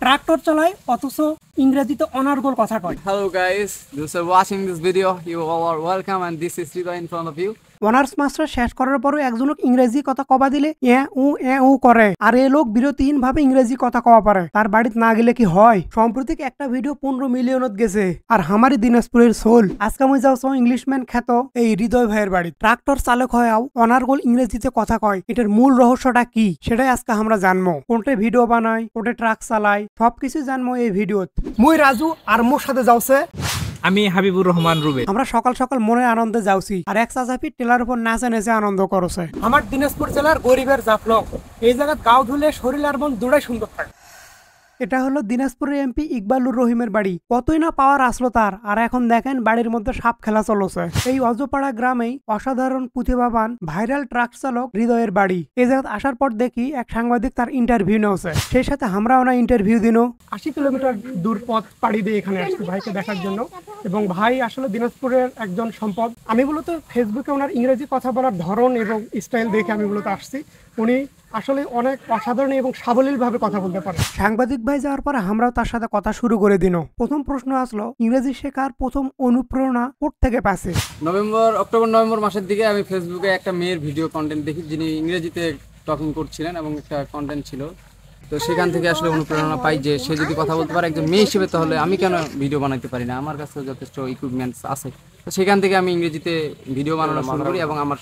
Tractor চালায় অথচ ইংরেজিতে অনর্গল কথা কয়। Hello guys, those are watching this video. You all are welcome and this is Rido in front of you. Honours master শেষ করার পরও একজন লোক ইংরেজি কথা কবা দিলে উ করে, আর এই লোক বিরতিহীন ভাবে ইংরেজি কথা কওয়া পারে। তার বাড়িতে না গেলে কি হয়? সম্প্রতি একটা ভিডিও 15 মিলিয়নত গেছে। আর আমারই দিনাজপুরের সোল আজকে আমি যাচ্ছি ইংলিশম্যান খ্যাত এই হৃদয় ভাইয়ের বাড়ি। ট্রাক্টর চালক হয়েও অনার্গল ইংরেজিতে কথা কয়, এটার মূল রহস্যটা কি সেটাই আজকে আমরা জানবো। কোনটা ভিডিও বানায়, কোনটা ট্রাক চালায়, সবকিছু জানবো এই ভিডিওত। মুই রাজু আর মোর সাথে যাচ্ছে আমি হাবিবুর রহমান রুবে। আমরা সকাল সকাল মনে আনন্দে যাচ্ছি, আর এক চাচাপি টেলার উপর নাচে নেচে আনন্দ করছে। আমার দিনাজপুর জেলার গরিবের জাফলং এই জায়গা গাও ধুলে শরীর আর মন দুটাই সুন্দর থাকে। এটা হলো দিনাজপুরের এমপি ইকবালুর রহিমের বাড়ি। কতই না পাওয়ার আসলো তার, আর এখন দেখেন বাড়ির মধ্যে সাপ খেলা চলছে। এই অজপাড়া গ্রামেই অসাধারণ প্রতিভাবান ভাইরাল ট্রাক চালক হৃদয়ের বাড়ি। এই জায়গায় আসার পর দেখি এক সাংবাদিক তার ইন্টারভিউ নেওছে, সেই সাথে আমরাও না ইন্টারভিউ দিন। 80 কিলোমিটার দূর পথ পাড়ি দিয়ে এখানে আসছি ভাইকে দেখার জন্য, এবং ভাই আসলে দিনাজপুরের একজন সম্পদ। আমি মূলত ফেসবুকে ওনার ইংরেজি কথা বলার ধরন এবং স্টাইল দেখে আমি মূলত আসছি। উনি আসলে অনেক অসাধারণ এবং সাবলীল ভাবে কথা বলতে পারে। সাংবাদিক ভাই যাওয়ার পরে আমরাও তার সাথে কথা শুরু করে দিন। প্রথম প্রশ্ন আসলো, ইংরেজি শেখার প্রথম অনুপ্রেরণা কোথা থেকে পাচ্ছে? অক্টোবর নভেম্বর মাসের দিকে আমি ফেসবুকে একটা মেয়ের ভিডিও কন্টেন্ট দেখি, যিনি ইংরেজিতে টকিং করছিলেন এবং একটা কন্টেন্ট ছিল। তো সেখান থেকে আসলে অনুপ্রেরণা পাই যে সে যদি কথা বলতে পারে একজন মেয়ে হিসেবে, তাহলে আমি কেন ভিডিও বানাতে পারি না? আমার কাছে যথেষ্ট ইকুইপমেন্টস আছে। তো সেখান থেকে আমি ইংরেজিতে ভিডিও বানানো শুরু করি এবং আমার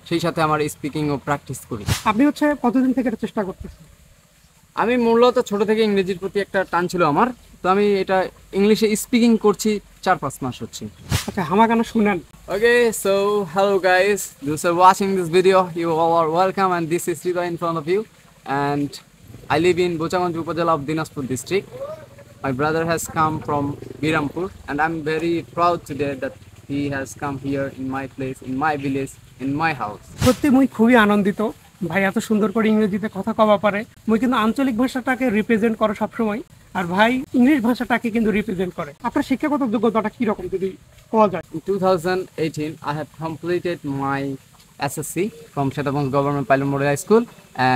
সেই সাথে আমার স্পিকিংও প্র্যাকটিস করি। আপনি হচ্ছে কতদিন থেকে এটা চেষ্টা করতেছেন? আমি মূলত ছোট থেকে ইংরেজির প্রতি একটা টান ছিল আমার, তো আমি এটা ইংলিশে স্পিকিং করছি 4-5 মাস হচ্ছে। আচ্ছা, আমার গান শুনেন। Okay, so hello guys, those are watching this video. You all are welcome and this is Rido in front of you. And I live in Bochaganj Upazila of Dinajpur district. My brother has come from Birampur and I'm very proud today that he has come here in my place, in my village, in my house. সত্যি মুই খুবই আনন্দিত ভাই এত সুন্দর করে ইংরেজিতে কথা কওয়া পারে। মুই কিন্তু আঞ্চলিক ভাষাটাকে রিপ্রেজেন্ট করে সবসময়, আর ভাই ইংলিশ ভাষাটাকে কিন্তু রিপ্রেজেন্ট করে। আপনার শিক্ষাগত যোগ্যতাটা কি রকম যদি বলা যায়? In 2018 I have completed my SSC from Shetabganj Government Pilot Model High School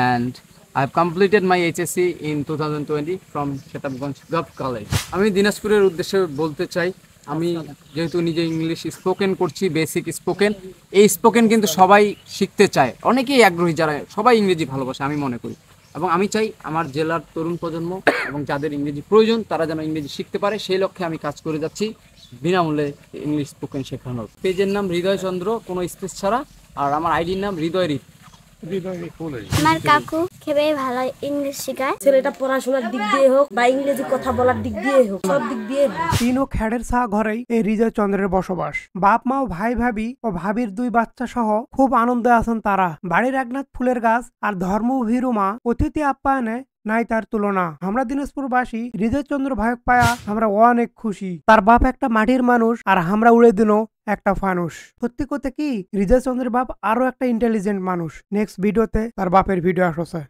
and I have completed my HSC in 2020 from Shetabganj Gov College. আমি দিনাজপুরের উদ্দেশ্যে বলতে চাই, আমি যেহেতু নিজে ইংলিশ স্পোকেন করছি, বেসিক স্পোকেন, এই স্পোকেন কিন্তু সবাই শিখতে চায়, অনেকেই আগ্রহী, যারা সবাই ইংরেজি ভালোবাসে আমি মনে করি। এবং আমি চাই আমার জেলার তরুণ প্রজন্ম এবং যাদের ইংরেজি প্রয়োজন তারা যেন ইংরেজি শিখতে পারে, সেই লক্ষ্যে আমি কাজ করে যাচ্ছি বিনামূল্যে ইংলিশ স্পোকেন শেখানোর। পেজের নাম হৃদয় চন্দ্র, কোনো স্পেস ছাড়া, আর আমার আইডির নাম হৃদয় রিপ। আমার কাকু খুবই ভালো ইংলিশ শেখায়। ছেলেটা পড়াশোনার দিক দিয়ে হোক বা ইংরেজি কথা বলার দিক দিয়ে হোক, সব দিক দিয়ে। তিন ও খ্যাডের ছায়া ঘরেই এই হৃদয় চন্দ্রের বসবাস। বাপ মা ও ভাই ভাবি ও ভাবির 2 বাচ্চা সহ খুব আনন্দে আছেন তারা। বাড়ির একনাথ ফুলের গাছ আর ধর্মভীরু মা অতিথি আপ্যায়নে নাই তার তুলনা। আমরা দিনাজপুরবাসী হৃদয় চন্দ্র ভাইক পায়া আমরা অনেক খুশি। তার বাপ একটা মাটির মানুষ আর আমরা উড়ে দিল একটা ফানুস। সত্যি কথা কি, হৃদয় চন্দ্রের বাপ আরো একটা ইন্টেলিজেন্ট মানুষ। নেক্সট ভিডিওতে তার বাপের ভিডিও আসছে।